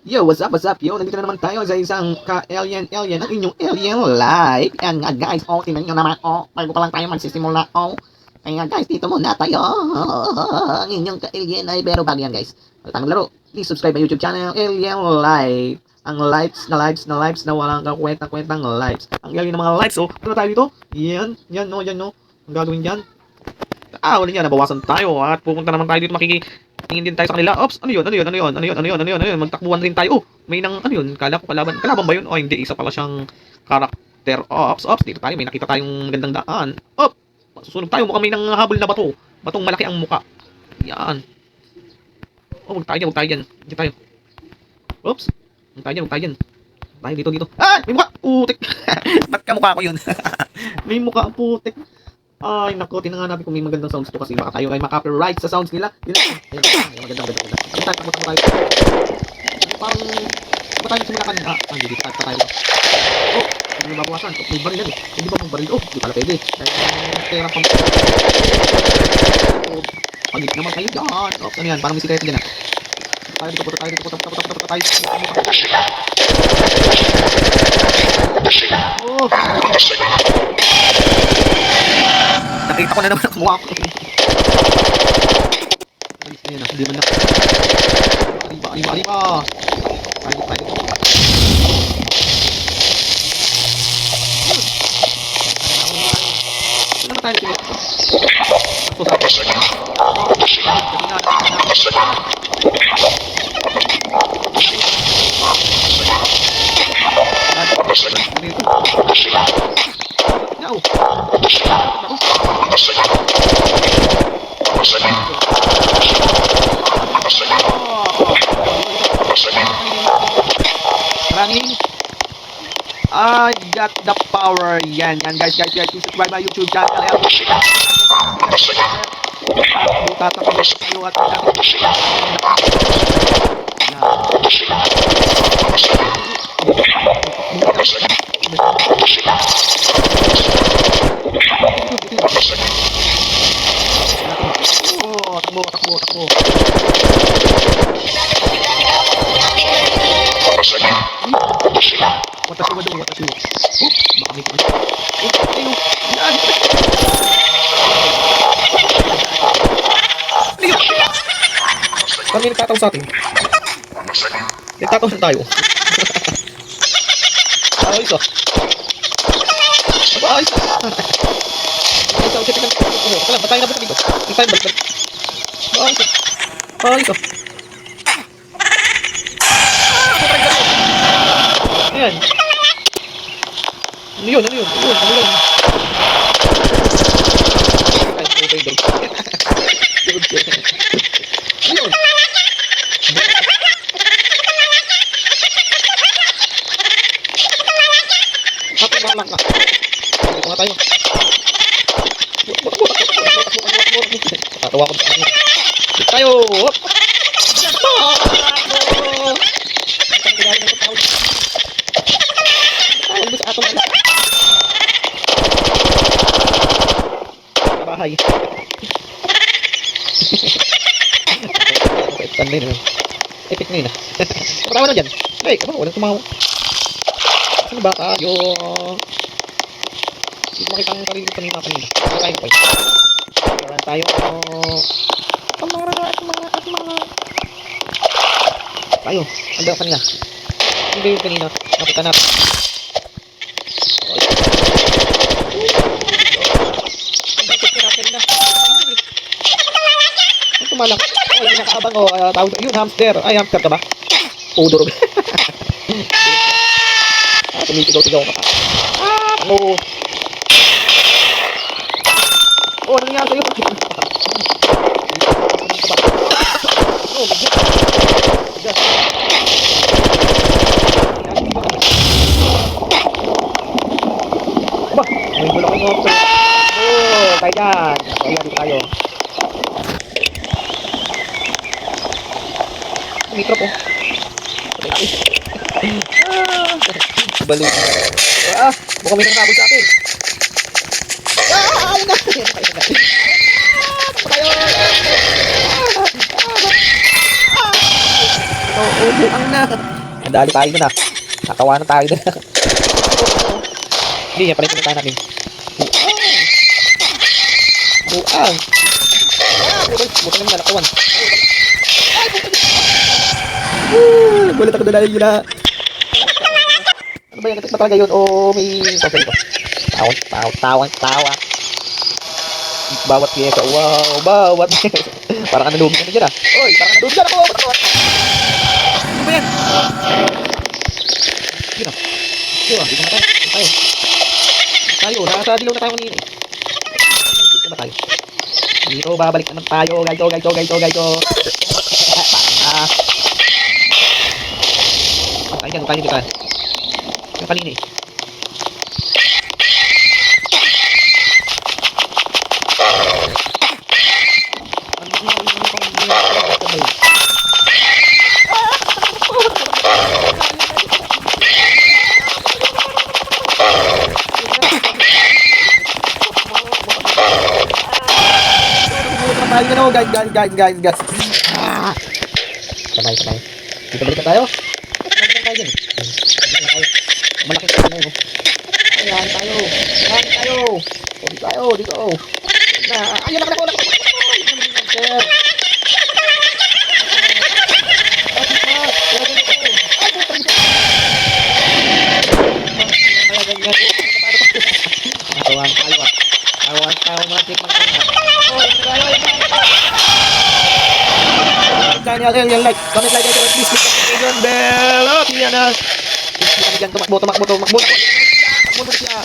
Yo, what's up, yo? Nandito na naman tayo sa isang ka-alien, ang inyong alien life. Yan nga guys, tingnan nyo naman, bago pa lang tayo magsisimula, Kaya guys, dito muna tayo, ang inyong ka-alien life. Pero bago yan guys, tangong laro, please subscribe my YouTube channel, Alien Life. Ang lives na walang kakwenta-kwentang lives. Ang alien ng mga lives, ano tayo dito? Yan, no. Ang gagawin dyan, wala niya, nabawasan tayo at pupunta naman tayo dito, tingin din tayo sa kanila. Ops, ano yun? Magtakbuhan rin tayo. May nang, ano yun? Kala ko kalaban ba yun? O hindi, isa pala siyang karakter. Ops, dito tayo. May nakita tayong magandang daan. Susunod tayo. Mukhang may nang habol na bato. Batong malaki ang muka. Yan. Huwag tayo dyan. Dito tayo. Oops. Huwag tayo dyan. Tayo dito. May muka. Putik. Ba't ka mukha ko yun? May muka, putik. Ay, naku, tinangan natin kung may magandang sounds to kasi baka tayo ay maka-copyright sa sounds nila. Ayun, maganda. Takbo tayo. Parang, ba tayo simula kanina? Hindi dito tayo. Hindi na mabawasan. May baril yan eh. Hindi ba mong baril? Hindi pala pwede. Dahil pera pang... Pagit naman kayo dyan. Ano yan? Parang may sikreto dyan ah. Punta tayo dito. Nakita ko na naman ang mukha ko. Ayan na, hindi man na. Arriba. Tayo. Ano tayo dito? Maraming I got the power. Yan guys, please subscribe my YouTube channel. Tatakbo tayo at takbo. Watashi. Baka may pulis. Yan! Kami nagtataw sa atin. Nagtataw na tayo. Ayos ah. Ayos. Wala, batayin na ba dito? Batayin balik. Ayos ah. Ayan. Ano yun? Ayun. Lang ka. Dito nga tayo. Tatawa ko sa kanya. Dito tayo. Bahay. Tanday na. Epic na yun ah. Matawa na dyan. Ay, walang tumawa. Ano ba tayo? Hindi ko makita ang sarili ko kanina. Ano tayo po? Wala tayo. Tayo. Ang daw kanina. Hindi yung kanina. Nakita natin. Ang tumalak. Ay, nakaabang o. Yun, hamster. Ay, hamster ka ba? Udor. Tumipigaw ka pa. Ano nangyari sa'yo? May bulak ko mo. Tayo dyan. Dito tayo. Mikro po. Balik. Mukhang may nakabot sa akin. Ayun na. Tayo. Oo, buang na. Nadali tayo na. Natawanan tayo na. Hindi, yan pala yung pinuntahan natin. Buang. Buta naman na, nakawan. Gulat ako dalayan yun na. Ano ba yan? Katik ba talaga yun? O may sauce dito? Tawa. Bawat pyesa. Wow, bawat pyesa. Parang nalubi ka na dyan ah. Oy, parang nalubi ka na po. Ano ba yan? Yun ah. Yun ah, dito na tayo. Nasa dilaw na tayo kanina eh. Dito na tayo. Dito, babalik naman tayo. Gaito. Tayo dito. Yung kanina eh. Tayo na no, guys. Sabay. Dito balik na tayo. Balik na tayo dyan. Malaki tayo na yun. Ayan tayo. Dito. Ayun, nakala ko. Sir. Awan mga tikman ko na. Channel, like, comment, please click the notification bell. Oh, yan na. Tumakbo siya.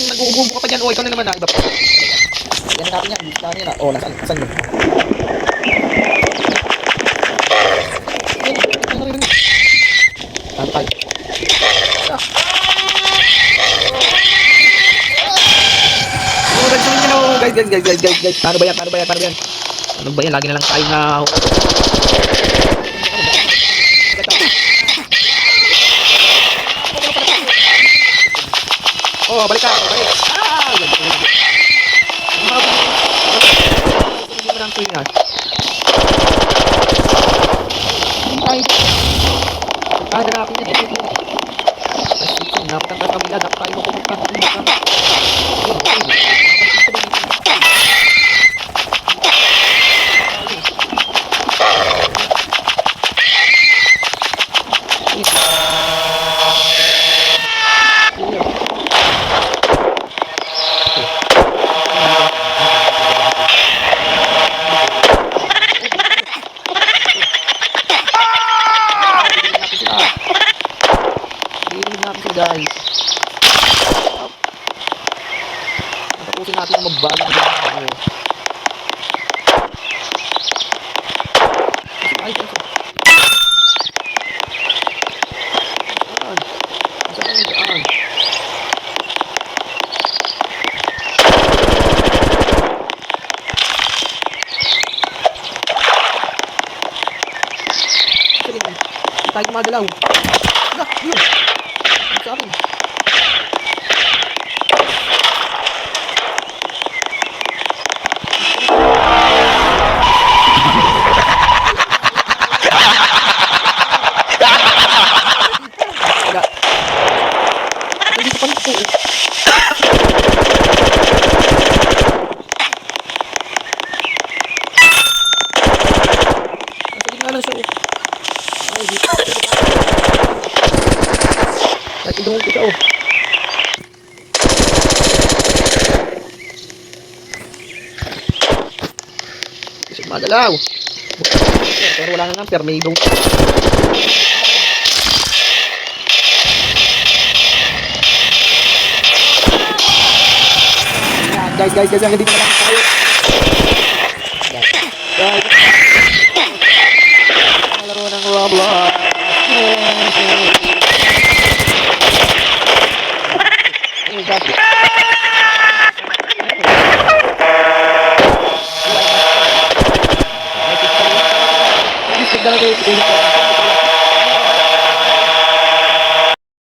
Nag-uubo ka pa dyan. Oh, ikaw na naman na. Iba pa. Yan natin yan. Saan yun? Oh, nasan yun? Saan tayo? Guys. Paano ba yan? Ano ba yan? Lagi na lang tayo na... Oh, balik. Guys, tapusin natin magbalang dito. Tayo magalaw. Yun. Sa akin. Dito pa nito. Sige nga lang siya. Idungin ko siya oh. Kasi magalaw. Pero wala na number, may idung. Guys, hanggang dito na lang tayo. Guys. Laro ng Roblox. Exactly.